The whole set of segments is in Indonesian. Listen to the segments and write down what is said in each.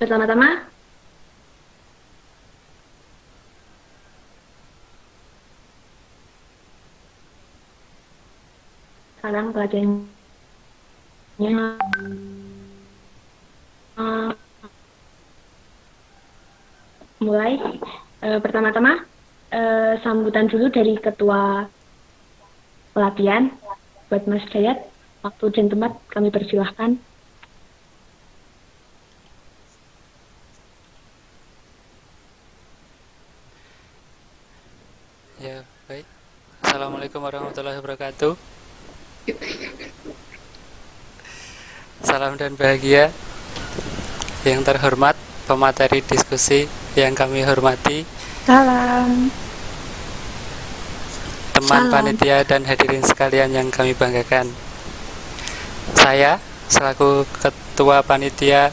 Pertama-tama, sekarang pelajarannya eh, mulai. Pertama-tama, sambutan dulu dari ketua pelatihan buat Mas Dayat. Waktu dan tempat kami persilahkan. Ya, baik. Assalamualaikum warahmatullahi wabarakatuh. Salam dan bahagia. Yang terhormat, pemateri diskusi yang kami hormati, Salam. teman Salam. panitia dan hadirin sekalian yang kami banggakan. Saya, selaku ketua panitia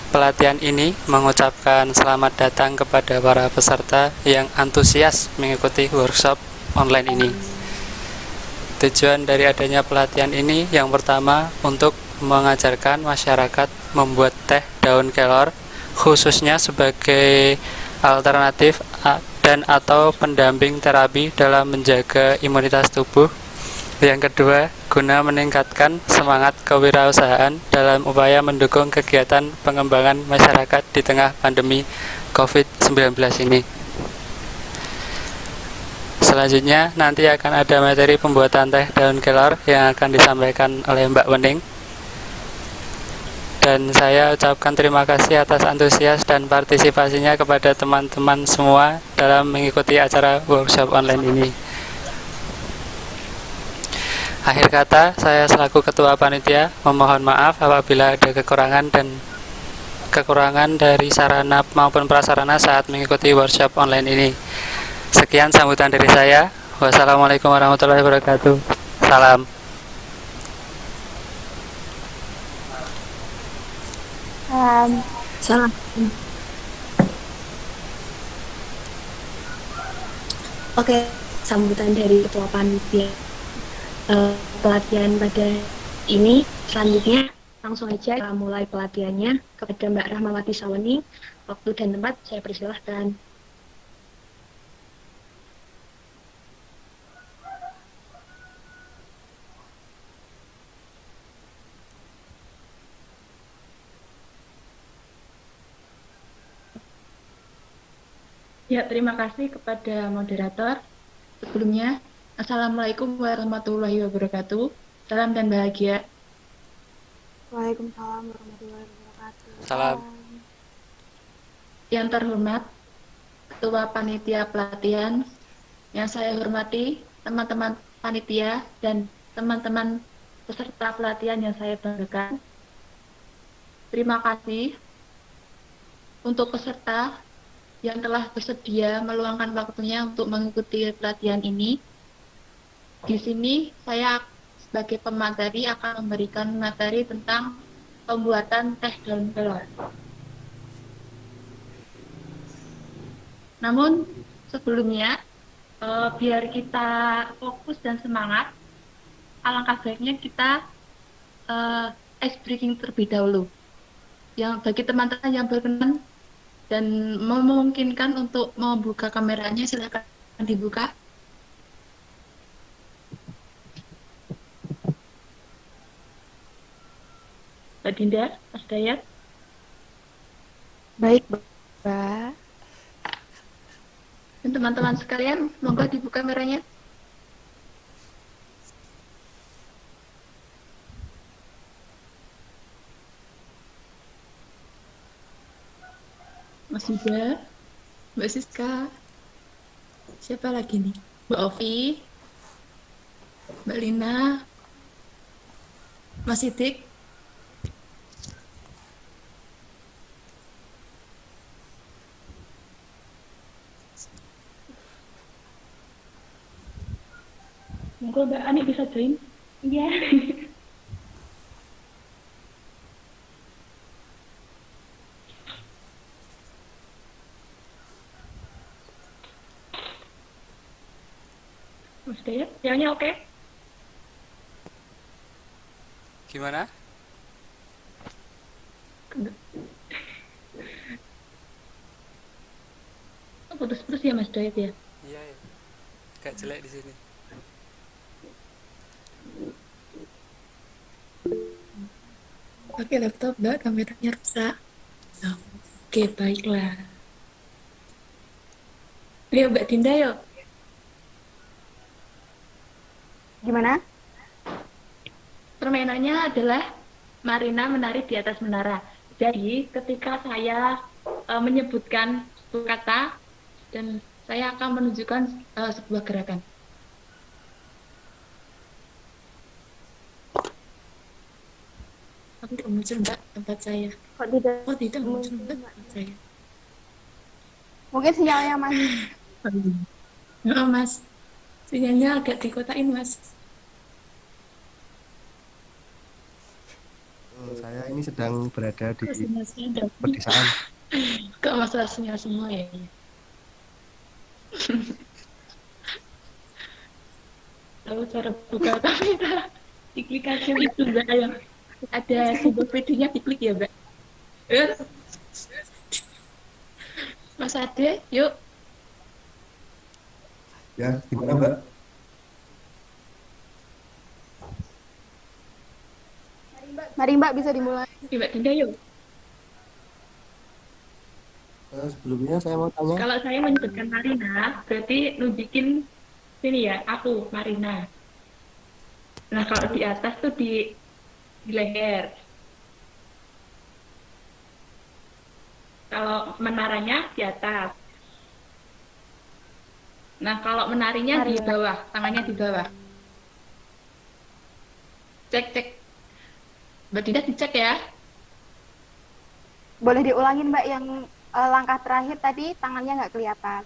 pelatihan ini, mengucapkan selamat datang kepada para peserta yang antusias mengikuti workshop online ini. Tujuan dari adanya pelatihan ini yang pertama untuk mengajarkan masyarakat membuat teh daun kelor, khususnya sebagai alternatif dan atau pendamping terapi dalam menjaga imunitas tubuh. Yang kedua, guna meningkatkan semangat kewirausahaan dalam upaya mendukung kegiatan pengembangan masyarakat di tengah pandemi COVID-19 ini. Selanjutnya nanti akan ada materi pembuatan teh daun kelor yang akan disampaikan oleh Mbak Wening. Dan saya ucapkan terima kasih atas antusias dan partisipasinya kepada teman-teman semua dalam mengikuti acara workshop online ini. Akhir kata, saya selaku ketua panitia memohon maaf apabila ada kekurangan dari sarana maupun prasarana saat mengikuti workshop online ini. Sekian sambutan dari saya. Wassalamualaikum warahmatullahi wabarakatuh. Salam. Salam. Salam. Oke, sambutan dari ketua panitia pelatihan pada ini. Selanjutnya langsung aja kita mulai pelatihannya kepada Mbak Rahmawati Saweni. Waktu dan tempat saya persilahkan. Ya, terima kasih kepada moderator. Sebelumnya, Assalamualaikum warahmatullahi wabarakatuh. Salam dan bahagia. Waalaikumsalam warahmatullahi wabarakatuh. Salam. Salam. Yang terhormat, Ketua Panitia Pelatihan, yang saya hormati, teman-teman panitia, dan teman-teman peserta pelatihan yang saya banggakan. Terima kasih untuk peserta yang telah bersedia meluangkan waktunya untuk mengikuti pelatihan ini. Di sini saya sebagai pemateri akan memberikan materi tentang pembuatan teh daun kelor. Namun sebelumnya, biar kita fokus dan semangat, alangkah baiknya kita ice breaking terlebih dahulu. Yang bagi teman-teman yang berkenan dan memungkinkan untuk membuka kameranya, silakan dibuka. Mbak Dinda, Mas Dayat. Baik, Mbak. Dan teman-teman sekalian, monggo dibuka kameranya. Mas Yuda, Mbak Siska, siapa lagi nih? Mbak Ovi, Mbak Lina, Mas Sidik. Monggo Mbak Ani bisa join. Iya. Mas Dayat, sinyalnya oke? Gimana? Oh, putus-putus ya Mas Doyet ya? Iya ya, agak jelek di sini. Pakai laptop Mbak, kameranya rusak. Oh, oke, baiklah. Ayo Mbak Dinda yuk. Gimana? Permainannya adalah Marina menari di atas menara. Jadi ketika saya menyebutkan satu kata dan saya akan menunjukkan sebuah gerakan. Aku tidak muncul Mbak tempat saya. Kok tidak Oh tidak muncul muncul, Mbak Mbak? tempat saya. Mungkin sinyalnya masih. Oh, Mas, sinyalnya agak dikotain Mas. Saya ini sedang berada di Kok sinyalnya ada? pedesaan. Kok masalah sinyal semua ya? Tahu cara buka kamera? Diklik aja itu Mbak ya. Ada simbol videonya diklik ya Mbak. Eh, Mas Ade, yuk. Ya, gimana Mbak? Mari Mbak bisa dimulai. Mbak Dinda yuk. Sebelumnya saya mau tanya, Kalau saya menyebutkan Marina, berarti nunjukin sini ya, aku Marina. Nah kalau di atas tuh di leher. Kalau menaranya di atas. Nah kalau menarinya di Marina. bawah, tangannya di bawah. Cek cek. Mbak Dinda dicek ya. Boleh diulangin Mbak yang langkah terakhir tadi tangannya nggak kelihatan.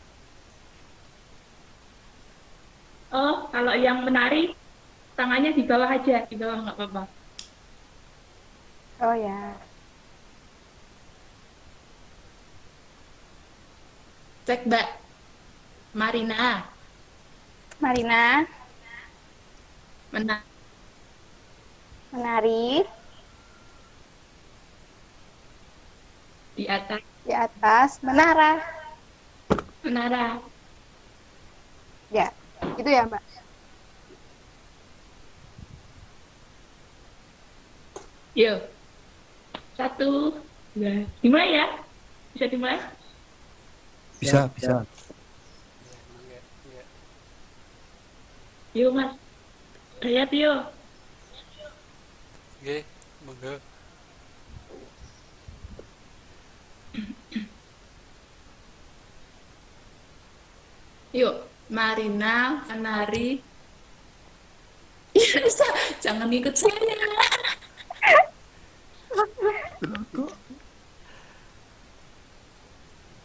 Oh kalau yang menari tangannya di bawah aja, di bawah nggak apa-apa. Oh ya. Cek Mbak. Marina Marina menari menari di atas di atas menara. menara. Ya, itu ya Mbak. Yuk. 1, 2. Dimulai ya? Bisa dimulai? bisa, bisa. Ya, mangga. Ya. Yuk Mas. Lihat yuk. Oke, monggo. Yuk. Marina menari. Jangan ikut saya.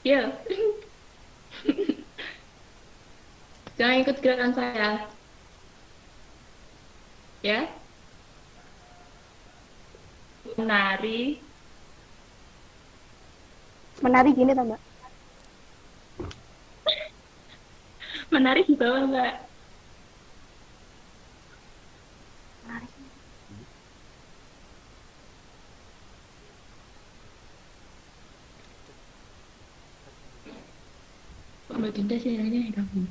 Yuk. Jangan ikut gerakan saya. Ya. Menari. Menari gini toh Mbak. Menari di bawah Mbak. Menari. Kok Mbak Dinda sinyalnya hilang ya?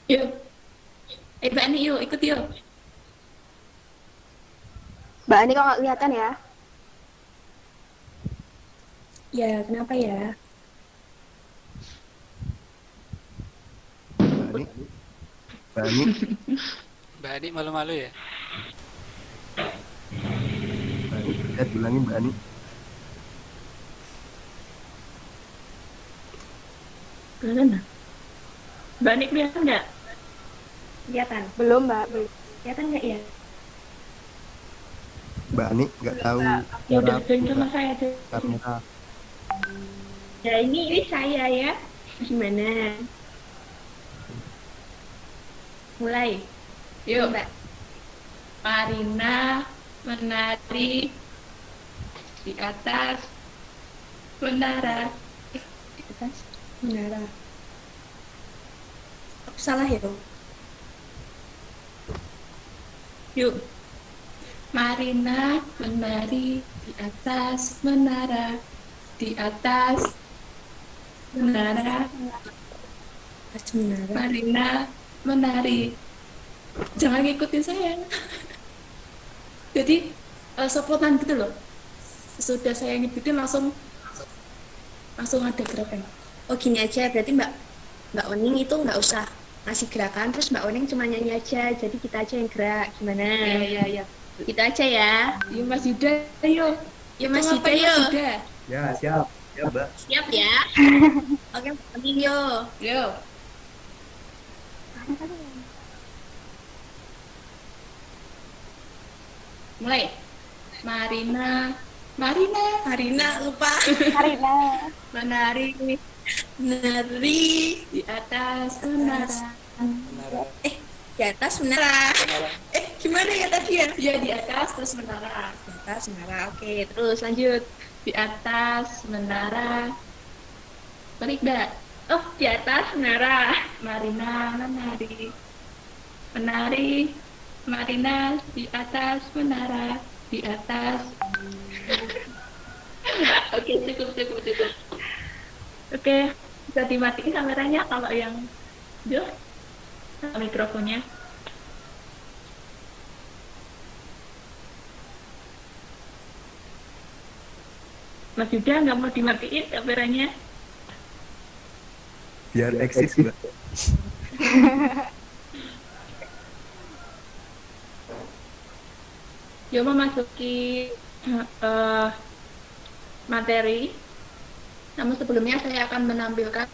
Yuk. Mbak Ani yuk, ikut yuk. Mbak ini kok nggak kelihatan ya? Ya, kenapa ya? Mbak Ani, Mbak Ani, Mbak Ani malu-malu ya? Mbak Ani, lihat bilangin Mbak Ani. Kelihatan nggak? Mbak Ani kelihatan nggak? Kelihatan. Belum Mbak, belum. Kelihatan nggak ya? Mbak Ani nggak tahu Ya udah, cara join buka sama saya aja. kamera. Ya ini saya ya. Gimana? Mulai. Yuk, Mbak. Marina menari di atas menara. Di atas menara. Aku salah ya? Yuk. Marina menari di atas menara, di atas menara. Marina menari. Jangan ngikutin saya. Jadi sopotan gitu loh. Sesudah saya nyebutin langsung ada gerakan. Oh gini aja, berarti Mbak Oning itu nggak usah ngasih gerakan, terus Mbak Oning cuma nyanyi aja, jadi kita aja yang gerak, gimana? Ya. Kita aja ya. Yuk Mas Yuda, yuk. Yuk Mas Itu Yuda, ngapain, yuk. Mas Yuda? Ya, siap. Ya, Mbak. Siap ya? Oke, Mbak Oning yuk. Yuk. Mulai. Marina lupa. Karina. Menari Nari di atas menara. Menara. di atas menara. Gimana ya tadi ya? Ya di atas terus menara. Di atas menara. Oke, terus lanjut. Di atas menara. Balik dah. Oh, di atas menara. Marina menari. Marina di atas menara. Di atas. Oke, cukup. Oke, bisa dimatiin kameranya kalau yang jauh mikrofonnya. Mas Yuda nggak mau dimatiin kameranya? Biar eksis, Mbak. Yo memasuki materi. Namun sebelumnya saya akan menampilkan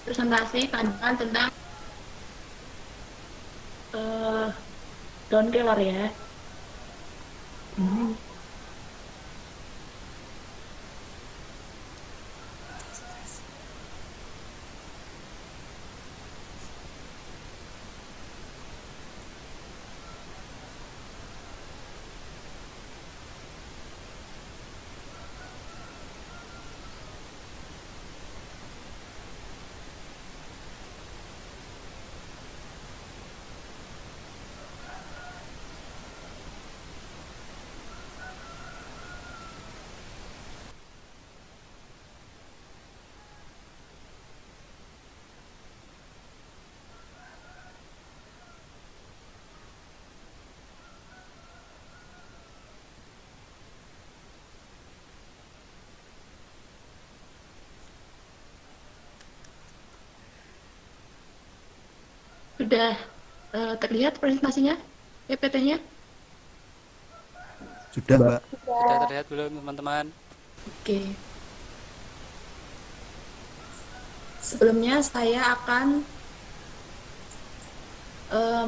presentasi pandangan tentang daun kelor ya. Sudah terlihat presentasinya, PPT-nya? Sudah, Mbak. Sudah terlihat belum teman-teman? Oke. Sebelumnya saya akan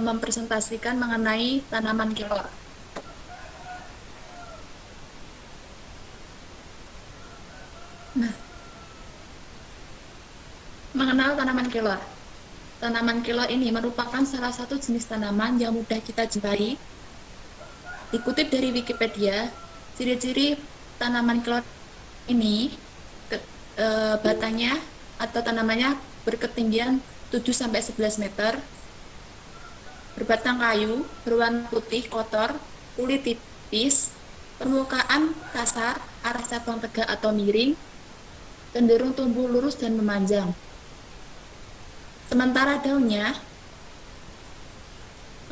mempresentasikan mengenai tanaman kelor. Nah, mengenal tanaman kelor. Tanaman kelor ini merupakan salah satu jenis tanaman yang mudah kita jumpai. Dikutip dari Wikipedia, ciri-ciri tanaman kelor ini batangnya atau tanamannya berketinggian 7-11 meter, berbatang kayu, berwarna putih kotor, kulit tipis, permukaan kasar, arah cabang tegak atau miring, cenderung tumbuh lurus dan memanjang. Sementara daunnya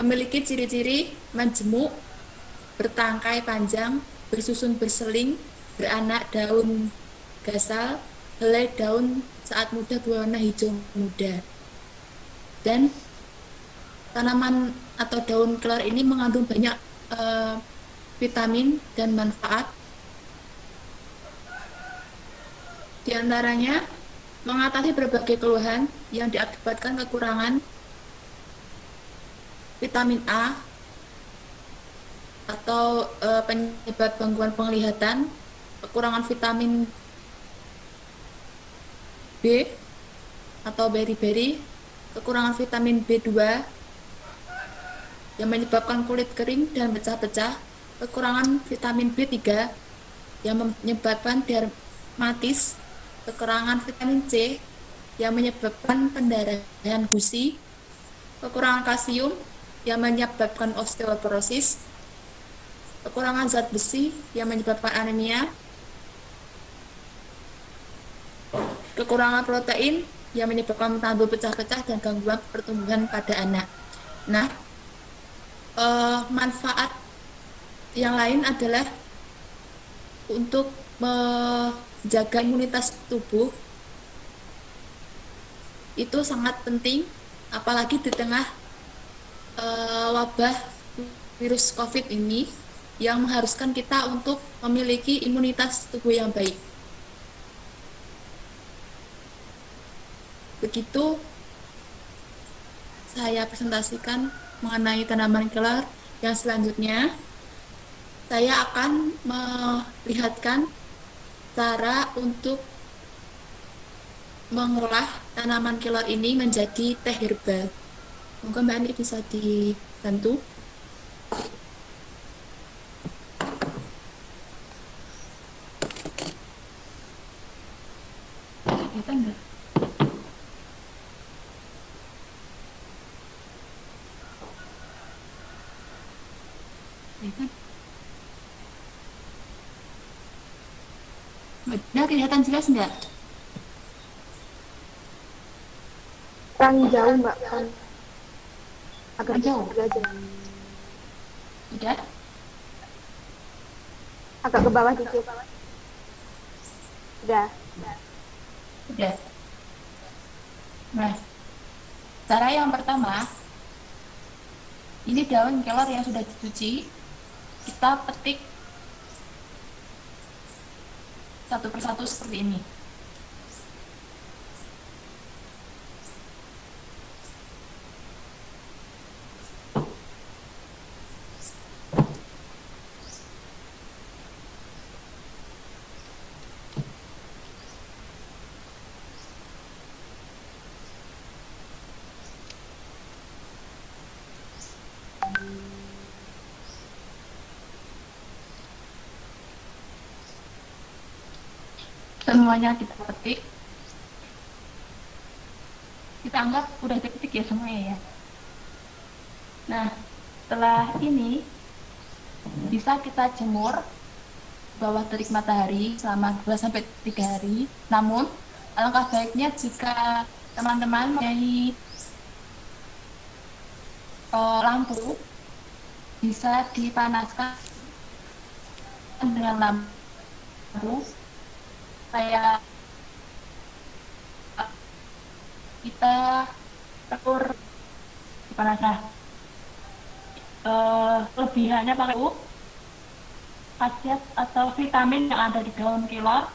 memiliki ciri-ciri menjemuk, bertangkai panjang, bersusun berseling, beranak daun gasal, helai daun saat muda berwarna hijau muda. Dan tanaman atau daun kelor ini mengandung banyak vitamin dan manfaat. Di antaranya mengatasi berbagai keluhan yang diakibatkan kekurangan vitamin A atau penyebab gangguan penglihatan, kekurangan vitamin B atau beri-beri, kekurangan vitamin B2 yang menyebabkan kulit kering dan pecah-pecah, kekurangan vitamin B3 yang menyebabkan dermatis, kekurangan vitamin C yang menyebabkan pendarahan gusi, kekurangan kalsium yang menyebabkan osteoporosis, kekurangan zat besi yang menyebabkan anemia, kekurangan protein yang menyebabkan tambah pecah-pecah dan gangguan pertumbuhan pada anak. Nah, manfaat yang lain adalah untuk menjaga imunitas tubuh. Itu sangat penting, apalagi di tengah wabah virus COVID ini yang mengharuskan kita untuk memiliki imunitas tubuh yang baik. Begitu saya presentasikan mengenai tanaman kelor. Yang selanjutnya, saya akan melihatkan cara untuk mengolah tanaman kelor ini menjadi teh herbal. Mungkin Mbak Ani bisa dibantu. Kelihatan nggak? Udah kelihatan jelas nggak? Kurang jauh Mbak, agak Jauh. aja. Udah? Agak ke bawah dikit. Udah. Udah. Nah, cara yang pertama, ini daun kelor yang sudah dicuci, kita petik satu persatu seperti ini. Semuanya kita petik. Kita anggap udah dipetik ya semuanya ya. Nah, setelah ini bisa kita jemur bawah terik matahari selama 2-3 hari. Namun, alangkah baiknya jika teman-teman mempunyai lampu, bisa dipanaskan dengan lampu supaya kita telur dipanaskan. Kelebihannya pakai khasiat atau vitamin yang ada di daun kelor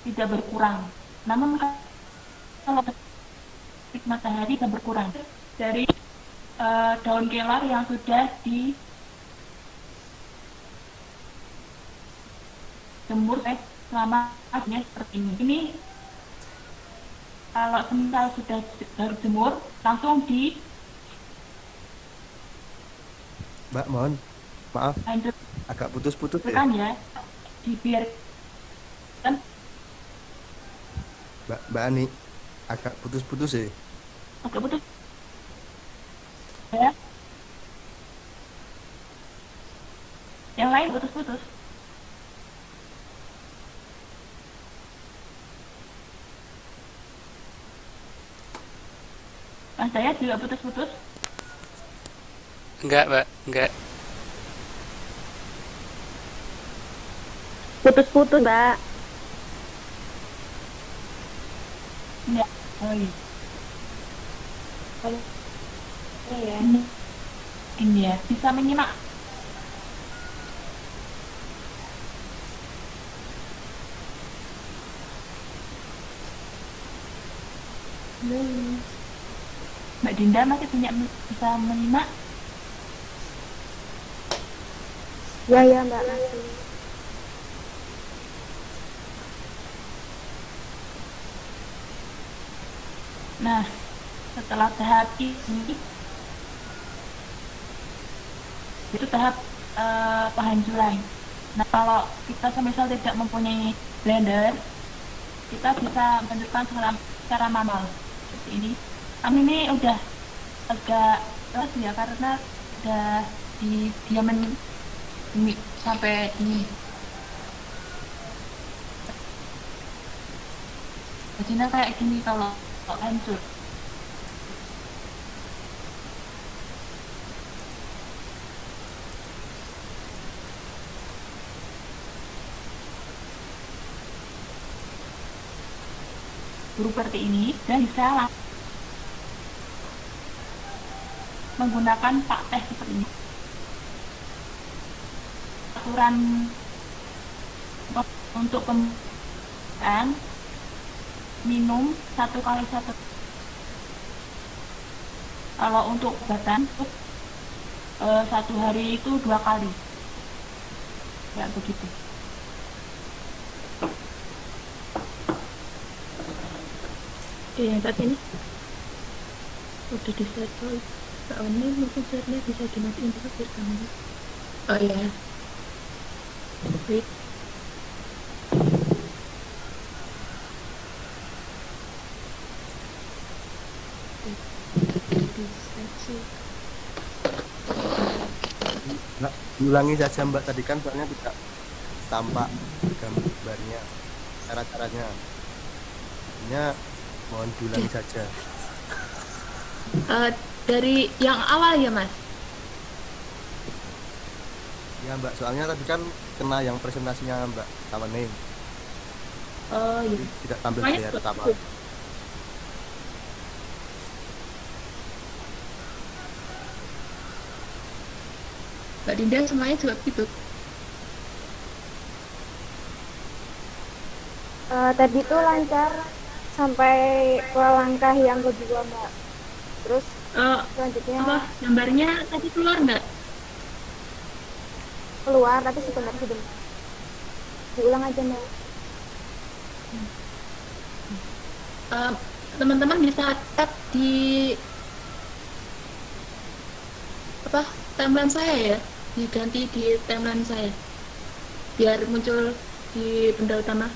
tidak berkurang. Namun kalau terik matahari tidak berkurang dari daun kelor yang sudah dijemur selama seperti ini. Ini kalau semisal sudah baru jemur, langsung di Mbak, mohon maaf, lanjut agak putus-putus ya. ya, dibiarkan Mbak Ani, agak putus-putus ya. agak putus ya. Yang lain putus-putus. Mas saya juga putus-putus. Enggak, Mbak, enggak. Putus-putus Mbak. Enggak. Oh iya. Iya. Ini ya, bisa menyimak. Mbak Dinda masih bisa menyimak? Ya ya Mbak masih. Nah, setelah tahap ini, itu tahap penghancuran. Nah, kalau kita semisal tidak mempunyai blender, kita bisa menentukan secara manual. seperti ini. Kami ini udah agak keras ya karena udah didiamin sampai ini. Jadinya kayak gini kalau hancur. Seperti ini dan bisa menggunakan pak teh seperti ini. Aturan untuk pembuatan minum 1 kali 1. Kalau untuk obatan 1 hari itu 2 kali. Ya begitu. Oke, yang saat ini udah di settle. Soalnya mungkin share-nya bisa dimatiin dulu biar kamu. Oh iya. Wait. Nah, diulangi saja Mbak, tadi kan soalnya tidak tampak gambarnya, cara-caranya. Hanya mohon diulangi saja. Dari yang awal ya Mas? Ya Mbak, soalnya tadi kan kena yang presentasinya Mbak Sawening. Oh iya. Jadi tidak tampil Makanya saya pertama. Mbak Dinda semuanya juga gitu. Tadi tuh lancar sampai ke langkah yang kedua, Mbak. Terus selanjutnya Apa gambarnya tadi keluar nggak? keluar, tapi sebentar. Diulang aja, Mbak. Teman-teman bisa tap di apa timeline saya ya, diganti di timeline saya biar muncul di benda utama.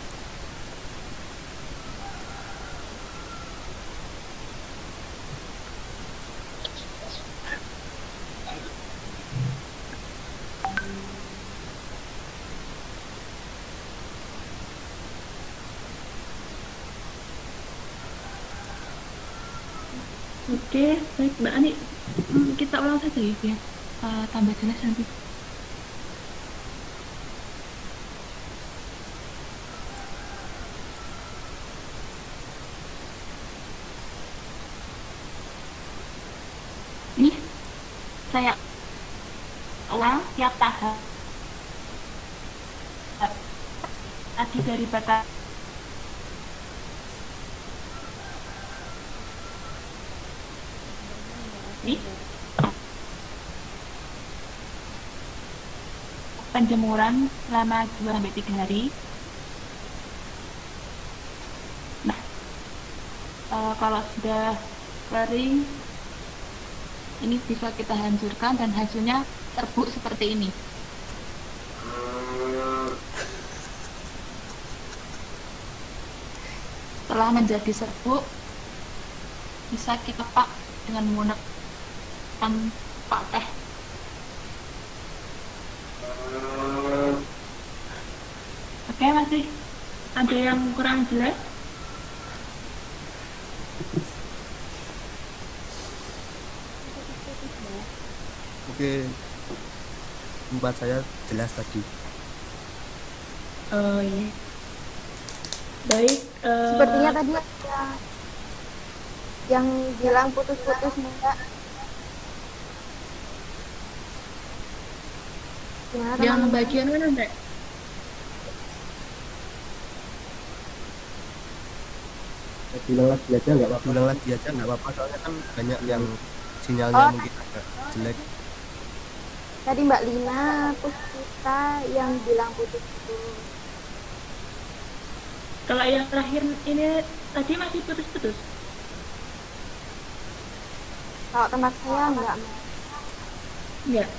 Oke, baik Mbak Ani, kita ulang saja ya biar tambah jelas nanti. Ini saya ulang tiap tahap tadi dari batas ini penjemuran selama 2-3 hari. Nah, kalau sudah kering, ini bisa kita hancurkan dan hasilnya serbuk seperti ini. Setelah menjadi serbuk, bisa kita pak dengan menggunakan pak teh. Oke, masih ada yang kurang jelas? Oke, tempat saya jelas tadi. Oh iya. Baik. Sepertinya tadi ada yang bilang putus-putus, Mbak. Gimana, Yang teman-teman? bagian mana Mbak? Bilang lagi aja nggak apa-apa. Bilang lagi aja nggak apa-apa, soalnya kan banyak yang sinyalnya mungkin agak jelek. Tadi Mbak Lina, terus kita yang bilang putus-putus. Kalau yang terakhir ini tadi masih putus-putus. Kalau tempat saya enggak, Mbak. Enggak.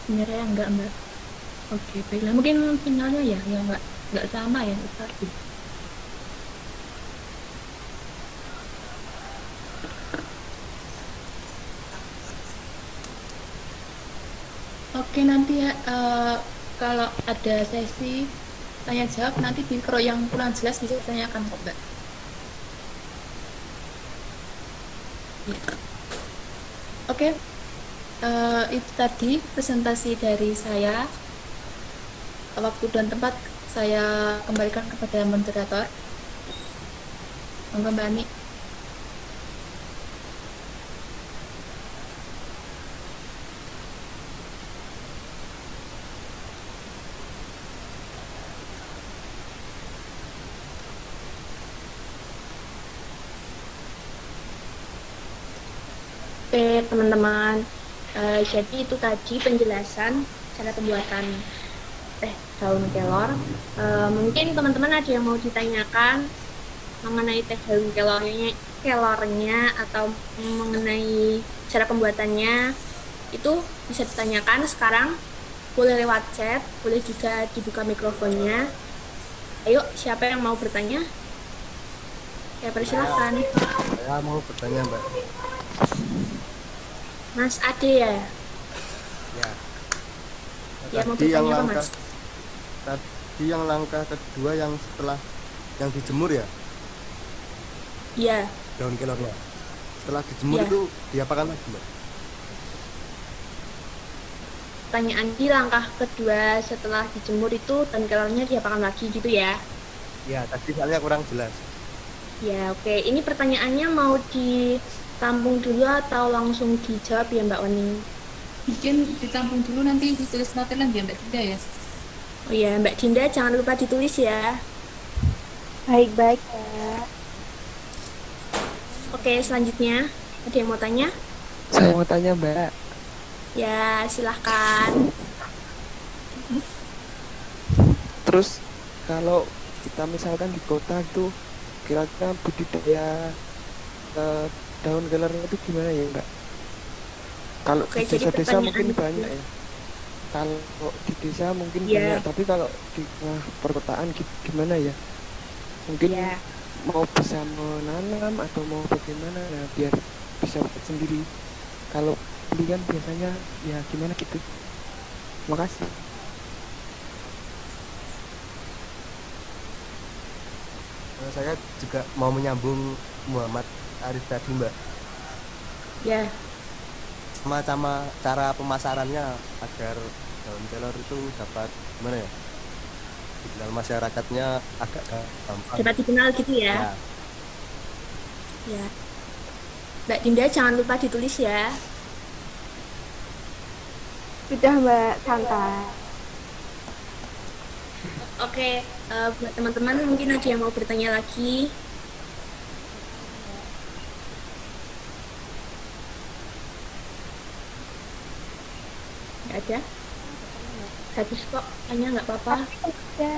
Sebenarnya enggak, Mbak. Oke, baiklah. Mungkin sinyalnya ya yang enggak sama ya tadi. Oke, nanti ya kalau ada sesi tanya jawab nanti kalau yang kurang jelas bisa ditanyakan kok, Mbak. Ya. Oke, itu tadi presentasi dari saya. Waktu dan tempat saya kembalikan kepada moderator. Monggo Mbak Ani. Oke, teman-teman. Jadi itu tadi penjelasan cara pembuatan teh daun kelor. Mungkin teman-teman ada yang mau ditanyakan mengenai teh daun kelornya atau mengenai cara pembuatannya, itu bisa ditanyakan sekarang. Boleh lewat chat, boleh juga dibuka mikrofonnya. Ayo, siapa yang mau bertanya? Ya, persilahkan. Saya mau bertanya, Mbak. Mas Ade ya? Ya. Ya, mau Tadi yang bertanya apa, langkah Mas? tadi yang langkah kedua yang setelah yang dijemur ya, Iya, daun kelornya. Setelah dijemur Iya. itu diapakan lagi, Mbak? pertanyaan di langkah kedua setelah dijemur itu dan kelornya diapakan lagi gitu ya? Ya, tadi soalnya kurang jelas. Ya, oke. Ini pertanyaannya mau ditampung dulu atau langsung dijawab ya, Mbak Wani? Mungkin ditampung dulu nanti ditulis notelan ya Mbak Dinda ya. Oh iya, Mbak Dinda jangan lupa ditulis ya. Baik-baik ya. Oke, selanjutnya ada yang mau tanya? Saya mau tanya Mbak, Ya, silahkan. terus kalau kita misalkan di kota itu kira-kira budidaya daun kelornya itu gimana ya Mbak? Kalau Oke, di jadi desa-desa mungkin pertanyaan banyak ya. Kalau di desa mungkin Iya. banyak, tapi kalau di perkotaan gimana ya? Mungkin Ya, mau bisa menanam atau mau bagaimana, nah biar bisa buat sendiri. Kalau beli kan biasanya ya gimana gitu. Makasih. Saya juga mau menyambung Muhammad Arif tadi, Mbak. ya. Sama cara pemasarannya agar daun kelor itu dapat gimana ya? Dikenal masyarakatnya agak gampang. Dapat dikenal gitu ya. Ya. Ya. Mbak Dinda jangan lupa ditulis ya. Sudah Mbak, santai. Oke, buat teman-teman mungkin ada yang mau bertanya lagi. Nggak ada? Habis kok, tanya nggak apa-apa. Ya,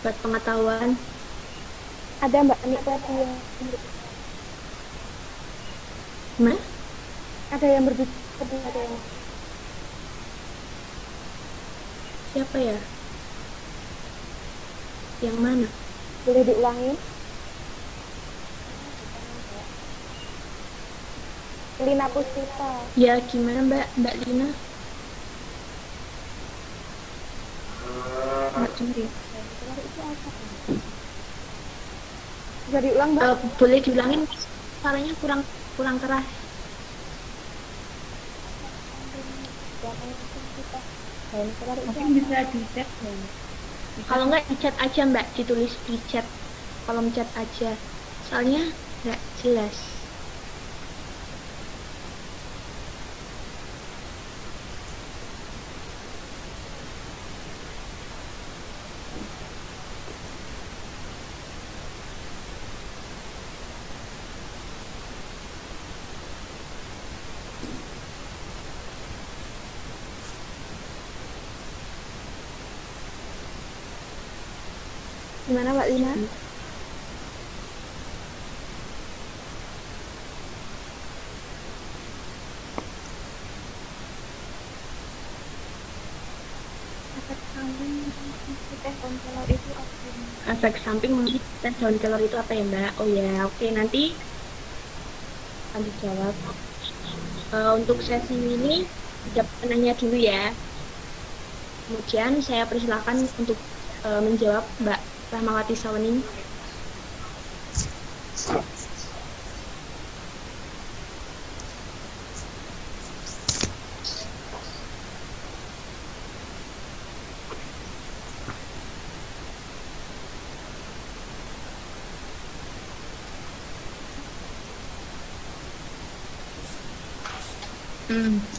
Buat pengetahuan. ada Mbak Ani tadi yang Gimana? ada yang berbicara, ada yang Siapa ya? Yang mana? boleh diulangi? Lina Puspita. Ya, gimana Mbak Lina? Mbak Curi. Bisa diulang Mbak? Boleh diulangin? Suaranya kurang keras. Mungkin bisa di chat ya. Kalau nggak di chat aja Mbak, ditulis di chat, kolom chat aja. Soalnya nggak jelas. Gimana Mbak Lina? samping mengikuti tes daun kelor itu apa ini? Efek samping mungkin tes daun kelor itu apa ya Mbak? Oh ya, oke, nanti akan dijawab. Untuk sesi ini jawab nanya dulu ya. Kemudian saya persilakan untuk menjawab Mbak Rahmawati Sawening.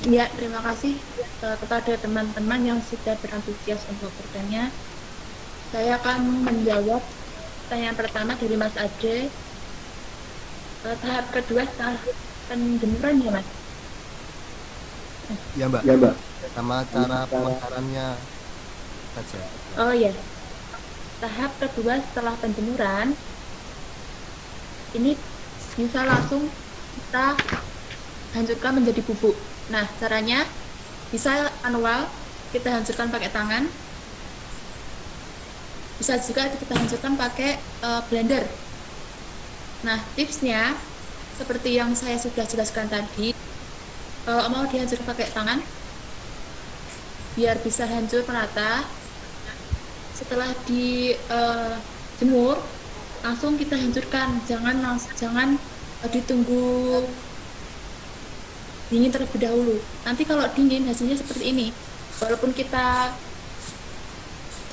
Ya, terima kasih kepada teman-teman yang sudah berantusias untuk bertanya. Saya akan menjawab pertanyaan pertama dari Mas Ade. Tahap kedua setelah penjemuran ya Mas? Ya Mbak. Sama cara pemekarannya saja. Oh ya, tahap kedua setelah penjemuran ini bisa langsung kita hancurkan menjadi bubuk. Nah, caranya bisa manual, kita hancurkan pakai tangan. Bisa juga kita hancurkan pakai blender. Nah, tipsnya seperti yang saya sudah jelaskan tadi, kalau mau dihancurkan pakai tangan, biar bisa hancur merata. Setelah dijemur, langsung kita hancurkan. Jangan ditunggu dingin terlebih dahulu. Nanti kalau dingin hasilnya seperti ini. Walaupun kita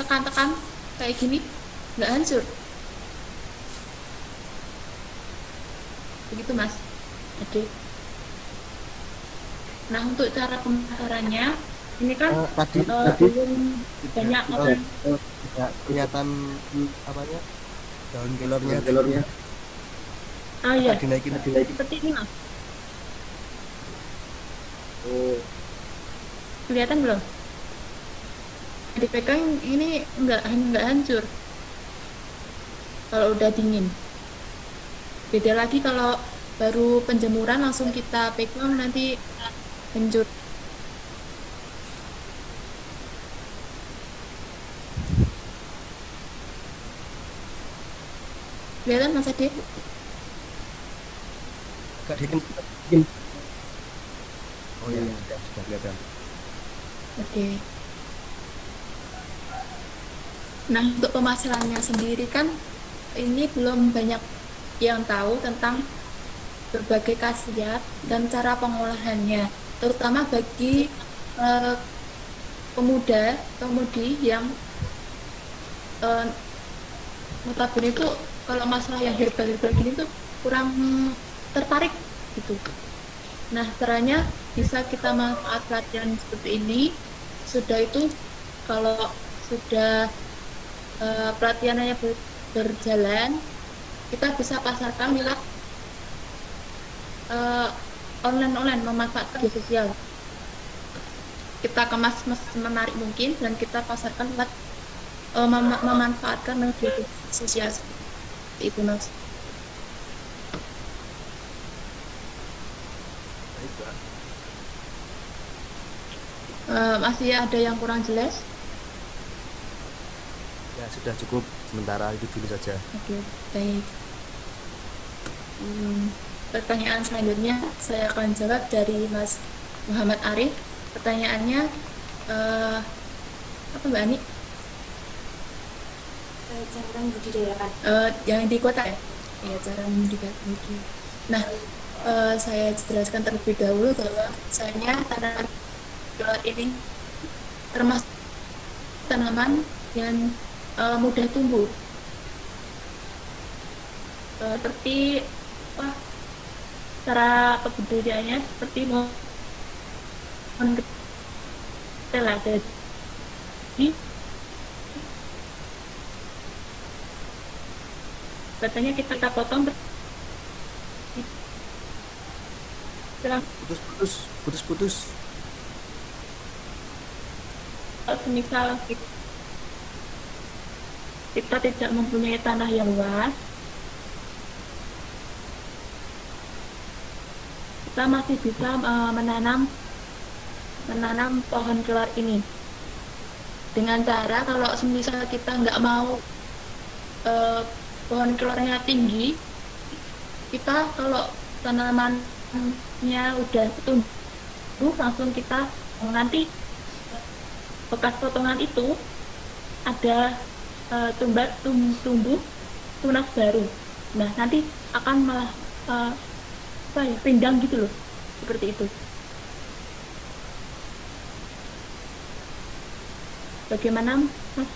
tekan-tekan kayak gini, nggak hancur. Begitu Mas. Oke. Nah, untuk cara pemakarannya, ini kan Tadi belum banyak orang. tidak kelihatan apanya daun kelornya. Oh iya, Dinaikin. seperti ini Mas. Kelihatan belum? Dipegang ini nggak hancur kalau udah dingin. Beda lagi kalau baru penjemuran langsung kita pegang nanti hancur. Kelihatan Mas Ade? Agak dingin. Oh iya, sudah kelihatan. Oke. Nah, untuk pemasarannya sendiri kan ini belum banyak yang tahu tentang berbagai khasiat dan cara pengolahannya, terutama bagi pemudi yang notabene itu kalau masalah yang herbal gini tuh kurang tertarik gitu. Nah, caranya bisa kita manfaat pelatihan seperti ini. Sudah itu, kalau sudah pelatihannya berjalan, kita bisa pasarkan lewat online memanfaatkan media sosial. Kita kemas menarik mungkin dan kita pasarkan lewat memanfaatkan media sosial. Itu Mas. Masih ada yang kurang jelas? Ya sudah cukup, sementara itu dulu saja. Oke, baik. Pertanyaan selanjutnya saya akan jawab dari Mas Muhammad Arif. Pertanyaannya apa Mbak Ani? Cara membudidayakan. Yang di kota ya? Iya, cara membudidayakan. Nah, saya jelaskan terlebih dahulu bahwa misalnya tanaman kelor ini termasuk tanaman yang mudah tumbuh. Seperti cara pembudidayaannya seperti mohon kecil lah. Jadi batangnya kita potong Putus. Misal kita tidak mempunyai tanah yang luas, kita masih bisa menanam pohon kelor ini. dengan cara kalau semisal kita nggak mau pohon kelornya tinggi, kita kalau tanamannya udah tumbuh langsung kita nanti bekas potongan itu ada tumbuh tunas baru. Nah nanti akan malah pindang gitu loh, seperti itu. Bagaimana Mas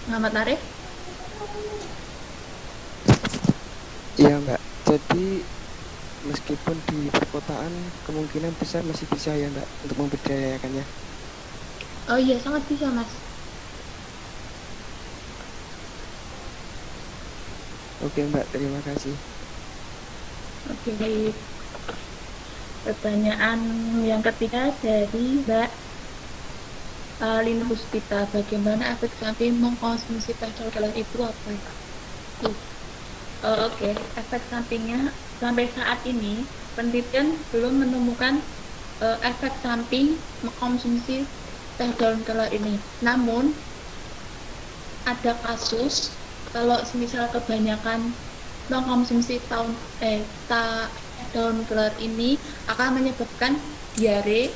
Muhammad Arif? Iya Mbak, jadi meskipun di perkotaan kemungkinan besar masih bisa ya Mbak untuk memberdayakannya. Oh iya, sangat bisa Mas. Oke Mbak, terima kasih. Oke, baik. Pertanyaan yang ketiga dari Mbak Lina Puspita, bagaimana efek samping mengkonsumsi pastel kelar itu apa? Oke, efek sampingnya sampai saat ini penelitian belum menemukan efek samping mengkonsumsi teh daun kelor ini. Namun ada kasus kalau semisal kebanyakan mengkonsumsi daun kelor ini akan menyebabkan diare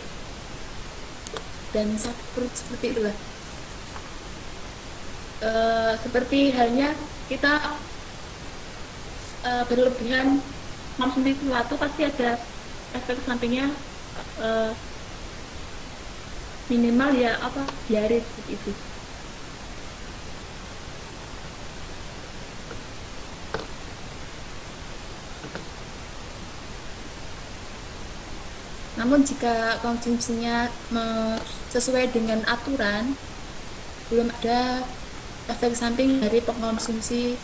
dan sakit perut seperti itulah. Seperti halnya kita berlebihan mengkonsumsi sesuatu pasti ada efek sampingnya, minimal ya diare seperti itu. Namun jika konsumsinya sesuai dengan aturan, belum ada efek samping dari pengkonsumsi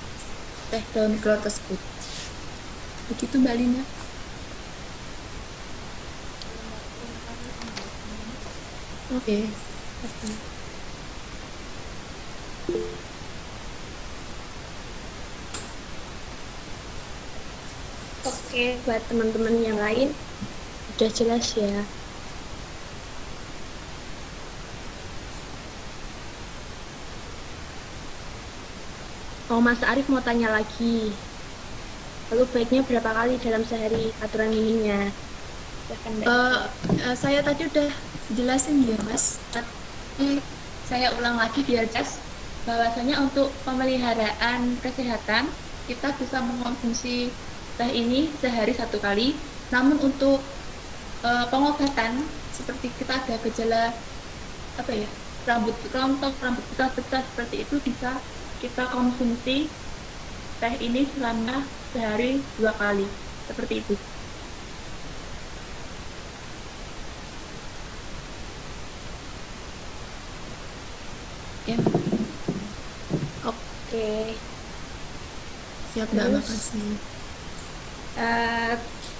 teh daun kelor tersebut. Begitu Mbak Lina. Oke. Oke, buat teman-teman yang lain udah jelas ya. Oh, Mas Arif mau tanya lagi. Lalu baiknya berapa kali dalam sehari aturan minimnya? Saya tadi udah jelasin ya Mas, tapi saya ulang lagi biar jelas bahwasanya untuk pemeliharaan kesehatan kita bisa mengkonsumsi teh ini sehari 1 kali. Namun untuk pengobatan seperti kita ada gejala rambut rontok, rambut pecah seperti itu, bisa kita konsumsi teh ini selama sehari 2 kali seperti itu. Ya. Oke. Siap, Mbak, makasih.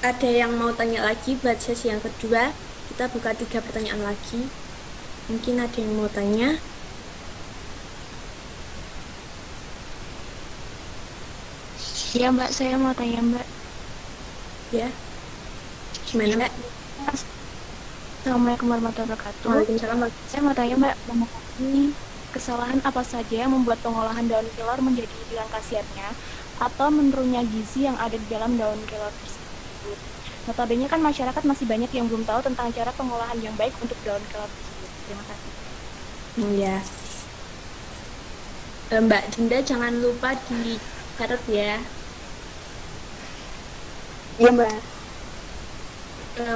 Ada yang mau tanya lagi buat sesi yang kedua? Kita buka 3 pertanyaan lagi. Mungkin ada yang mau tanya. Ya Mbak, saya mau tanya Mbak. Ya. Gimana Mbak? Assalamualaikum warahmatullahi wabarakatuh. Waalaikumsalam. Saya mau tanya Mbak, mengenai kesalahan apa saja yang membuat pengolahan daun kelor menjadi hilang khasiatnya atau menurunnya gizi yang ada di dalam daun kelor tersebut. Notabene kan masyarakat masih banyak yang belum tahu tentang cara pengolahan yang baik untuk daun kelor tersebut. Terima kasih. Ya. Mbak Dinda jangan lupa dicatat ya. Iya Mbak.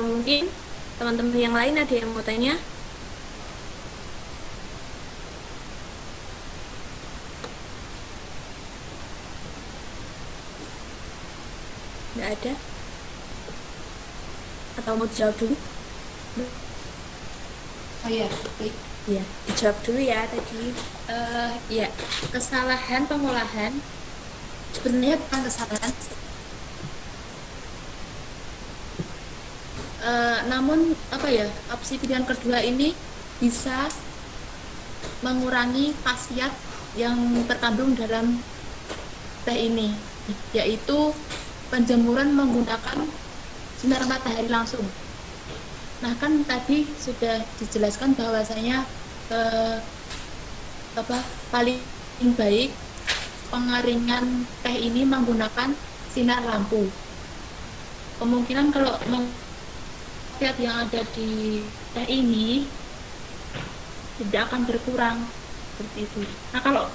Mungkin teman-teman yang lain ada yang mau tanya? Nggak ada? Atau mau dijawab dulu? Oh iya, baik. Iya, dijawab dulu ya tadi. Ya, kesalahan pengolahan sebenarnya bukan kesalahan. Namun opsi pilihan kedua ini bisa mengurangi khasiat yang terkandung dalam teh ini, yaitu penjemuran menggunakan sinar matahari langsung. Nah, kan tadi sudah dijelaskan bahwasanya eh, paling baik pengeringan teh ini menggunakan sinar lampu. Kemungkinan kalau khasiat yang ada di teh ini tidak akan berkurang seperti itu. Nah, kalau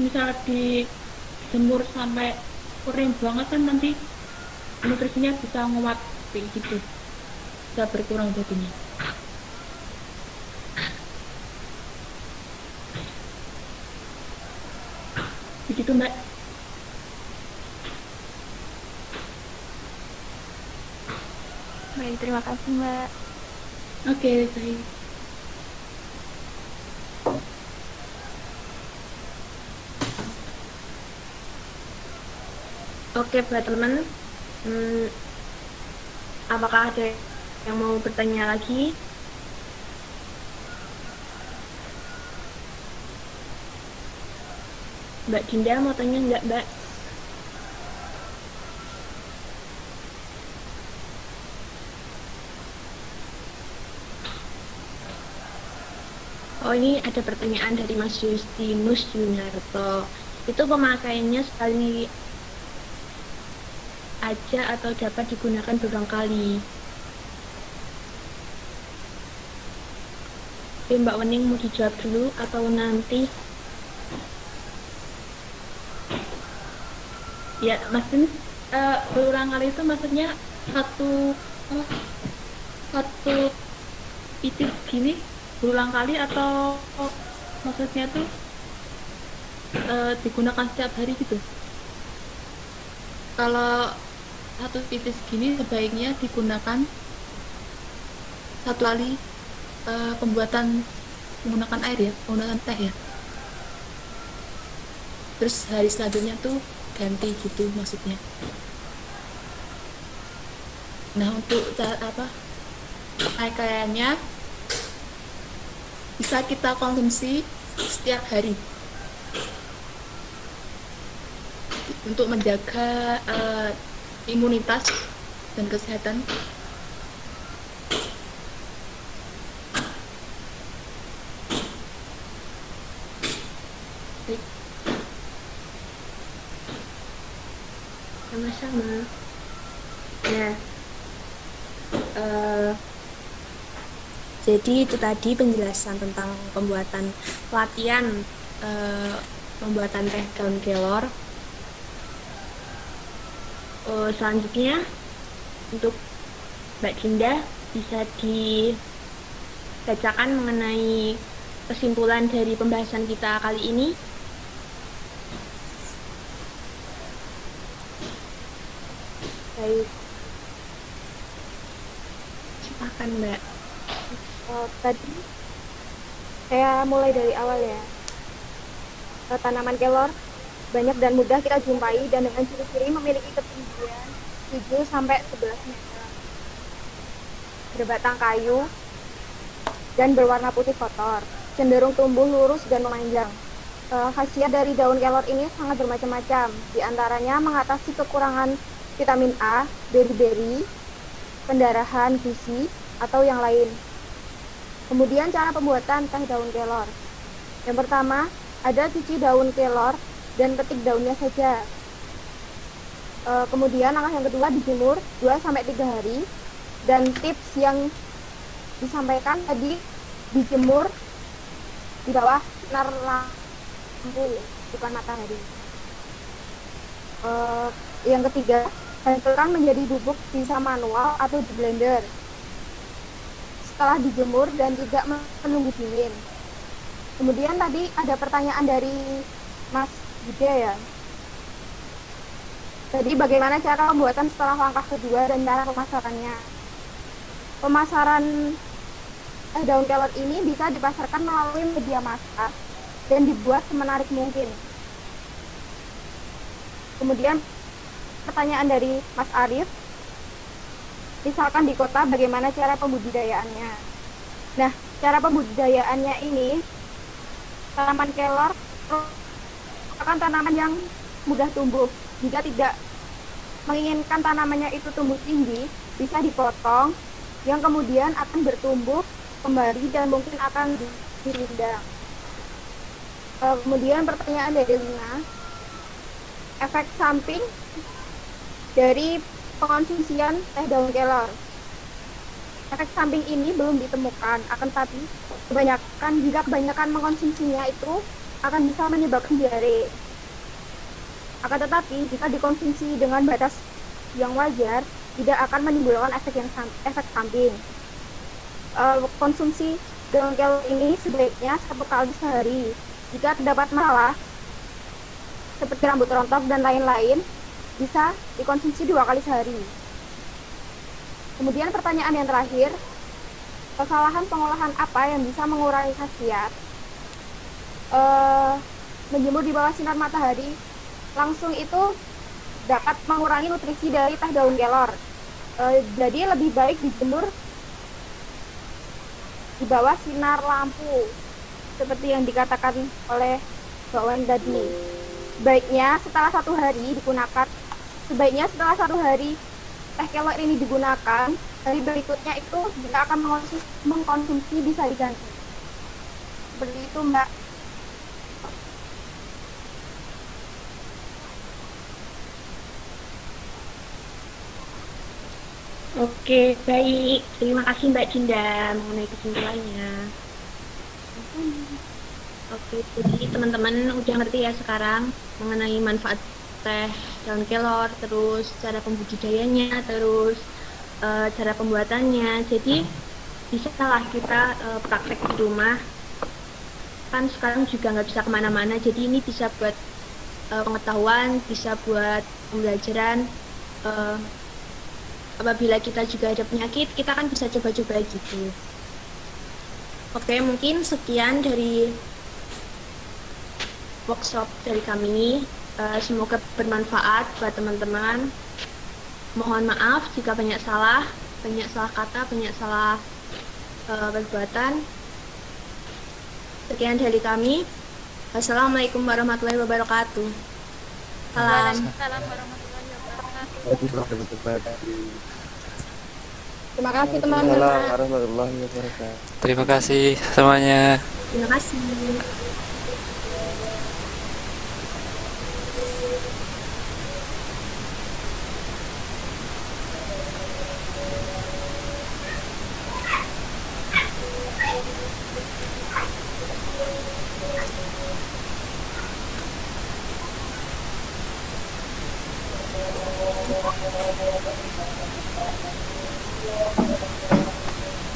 misal dijemur sampai kering banget kan nanti nutrisinya bisa nguap kayak gitu, bisa berkurang jadinya. Begitu, Mbak. Baik, terima kasih Mbak. Oke, baik. Oke, Mbak teman. Apakah ada yang mau bertanya lagi? Mbak Dinda mau tanya nggak, Mbak? Oh, ini ada pertanyaan dari Mas Justinus Junarto. Itu pemakaiannya sekali aja atau dapat digunakan berulang kali? Oke, Mbak Wening mau dijawab dulu atau nanti? Ya, maksudnya berulang kali itu maksudnya satu titik gini berulang kali atau maksudnya tuh digunakan setiap hari gitu? Kalau satu titik gini sebaiknya digunakan satu kali pembuatan menggunakan air ya, menggunakan teh ya. Terus hari selanjutnya tuh ganti gitu maksudnya. Nah, untuk cara kayaknya bisa kita konsumsi setiap hari untuk menjaga imunitas dan kesehatan. Baik. Sama-sama. Nah, jadi itu tadi penjelasan tentang pelatihan pembuatan teh daun kelor. Selanjutnya untuk Mbak Dinda bisa dibacakan mengenai kesimpulan dari pembahasan kita kali ini. Baik. Silakan, Mbak. Tadi saya mulai dari awal ya. Tanaman kelor banyak dan mudah kita jumpai dan dengan ciri-ciri memiliki ketinggian 7-11 meter. Berbatang kayu dan berwarna putih kotor, cenderung tumbuh lurus dan memanjang. Khasiat dari daun kelor ini sangat bermacam-macam, di antaranya mengatasi kekurangan vitamin A, beri-beri, pendarahan, gizi, atau yang lain. Kemudian cara pembuatan teh daun kelor. Yang pertama, ada cuci daun kelor dan petik daunnya saja. Kemudian langkah yang kedua dijemur 2-3 hari. Dan tips yang disampaikan tadi dijemur di bawah sinar lampu, bukan matahari. Yang ketiga, hancurkan menjadi bubuk bisa manual atau di blender setelah dijemur dan tidak menunggu dingin. Kemudian tadi ada pertanyaan dari Mas Yuda ya. Jadi bagaimana cara pembuatan setelah langkah kedua dan cara pemasarannya? Pemasaran daun kelor ini bisa dipasarkan melalui media massa dan dibuat semenarik mungkin. Kemudian pertanyaan dari Mas Arif, misalkan di kota bagaimana cara pembudidayaannya? Nah, cara pembudidayaannya ini tanaman kelor merupakan tanaman yang mudah tumbuh. Jika tidak menginginkan tanamannya itu tumbuh tinggi, bisa dipotong yang kemudian akan bertumbuh kembali dan mungkin akan dirindang. Kemudian pertanyaan dari Lina, efek samping dari pengonsumsian teh daun kelor. Efek samping ini belum ditemukan, akan tapi jika kebanyakan mengkonsumsinya itu akan bisa menyebabkan diare. Akan tetapi jika dikonsumsi dengan batas yang wajar, tidak akan menimbulkan efek samping. Konsumsi daun kelor ini sebaiknya 1 kali sehari. Jika terdapat masalah seperti rambut rontok dan lain-lain, bisa dikonsumsi 2 kali sehari. Kemudian pertanyaan yang terakhir, kesalahan pengolahan apa yang bisa mengurangi khasiat? Menjemur di bawah sinar matahari langsung itu dapat mengurangi nutrisi dari teh daun kelor. Jadi lebih baik dijemur di bawah sinar lampu, seperti yang dikatakan oleh Mbak Wan tadi. Sebaiknya setelah 1 hari teh kelor ini digunakan, hari berikutnya itu jika akan mengkonsumsi bisa diganti. Seperti itu, Mbak. Oke, baik. Terima kasih Mbak Cinda mengenai kesimpulannya. Oke, jadi teman-teman udah ngerti ya sekarang mengenai manfaat teh daun kelor, terus cara pembudidayanya, terus cara pembuatannya. Jadi bisa lah kita praktek di rumah. Kan sekarang juga nggak bisa kemana-mana, jadi ini bisa buat pengetahuan, bisa buat pembelajaran. Apabila kita juga ada penyakit, kita kan bisa coba-coba gitu. Oke, mungkin sekian dari workshop dari kami. Semoga bermanfaat buat teman-teman. Mohon maaf jika banyak salah kata, banyak salah perbuatan. Sekian dari kami. Assalamualaikum warahmatullahi wabarakatuh. Salam. Terima kasih teman-teman. Assalamualaikum warahmatullahi wabarakatuh. Terima kasih semuanya. Terima kasih.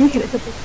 Ini kita sebut.